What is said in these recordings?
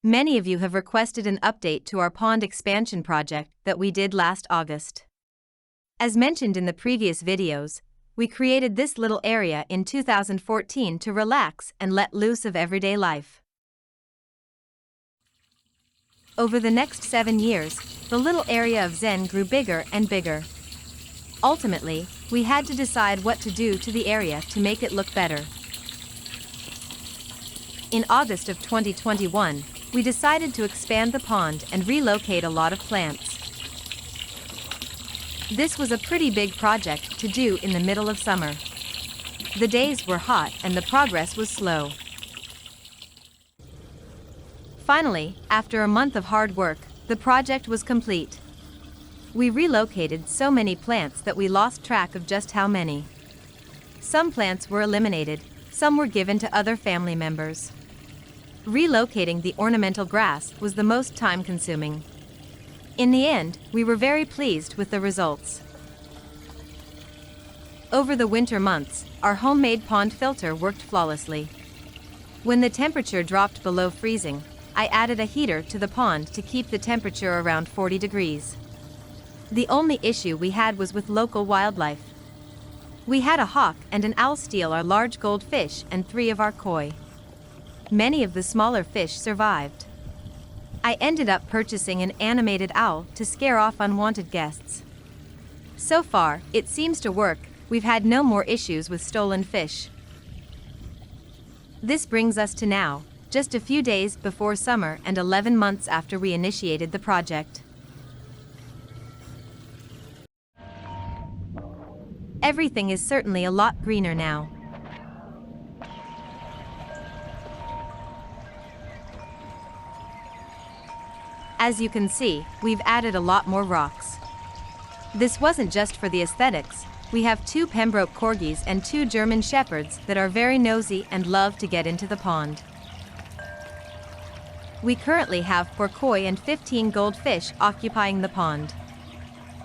Many of you have requested an update to our pond expansion project that we did last August. As mentioned in the previous videos, we created this little area in 2014 to relax and let loose of everyday life. Over the next 7 years, the little area of Zen grew bigger and bigger. Ultimately, we had to decide what to do to the area to make it look better. In August of 2021, we decided to expand the pond and relocate a lot of plants. This was a pretty big project to do in the middle of summer. The days were hot and the progress was slow. Finally, after a month of hard work, the project was complete. We relocated so many plants that we lost track of just how many. Some plants were eliminated, some were given to other family members. Relocating the ornamental grass was the most time-consuming. In the end, we were very pleased with the results. Over the winter months, our homemade pond filter worked flawlessly. When the temperature dropped below freezing, I added a heater to the pond to keep the temperature around 40 degrees. The only issue we had was with local wildlife. We had a hawk and an owl steal our large goldfish and 3 of our koi. Many of the smaller fish survived. I ended up purchasing an animated owl to scare off unwanted guests. So far, it seems to work. We've had no more issues with stolen fish. This brings us to now, just a few days before summer and 11 months after we initiated the project. Everything is certainly a lot greener now. As you can see, we've added a lot more rocks. This wasn't just for the aesthetics. We have 2 Pembroke Corgis and 2 German Shepherds that are very nosy and love to get into the pond. We currently have 4 koi and 15 goldfish occupying the pond.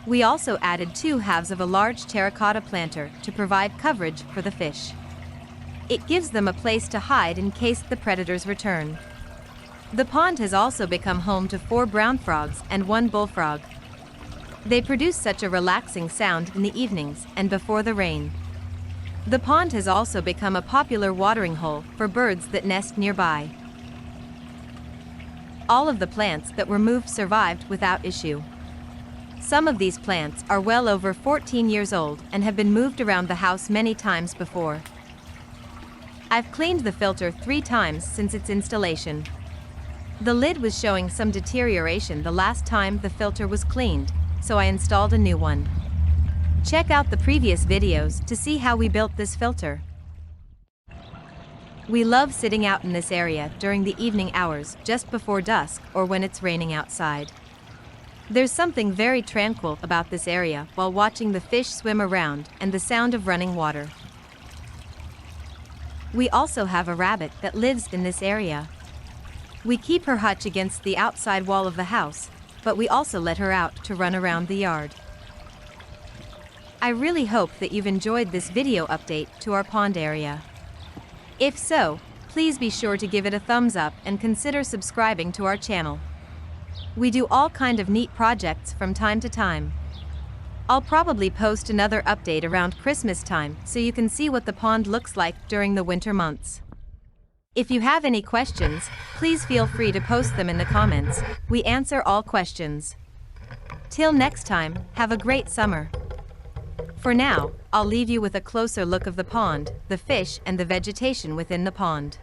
We also added 2 halves of a large terracotta planter to provide coverage for the fish. It gives them a place to hide in case the predators return. The pond has also become home to 4 brown frogs and 1 bullfrog. They produce such a relaxing sound in the evenings and before the rain. The pond has also become a popular watering hole for birds that nest nearby. All of the plants that were moved survived without issue. Some of these plants are well over 14 years old and have been moved around the house many times before. I've cleaned the filter 3 times since its installation. The lid was showing some deterioration the last time the filter was cleaned, so I installed a new one. Check out the previous videos to see how we built this filter. We love sitting out in this area during the evening hours just before dusk or when it's raining outside. There's something very tranquil about this area while watching the fish swim around and the sound of running water. We also have a rabbit that lives in this area. We keep her hutch against the outside wall of the house, but we also let her out to run around the yard. I really hope that you've enjoyed this video update to our pond area. If so, please be sure to give it a thumbs up and consider subscribing to our channel. We do all kind of neat projects from time to time. I'll probably post another update around Christmas time so you can see what the pond looks like during the winter months. If you have any questions, please feel free to post them in the comments. We answer all questions. Till next time, have a great summer. For now, I'll leave you with a closer look of the pond, the fish and the vegetation within the pond.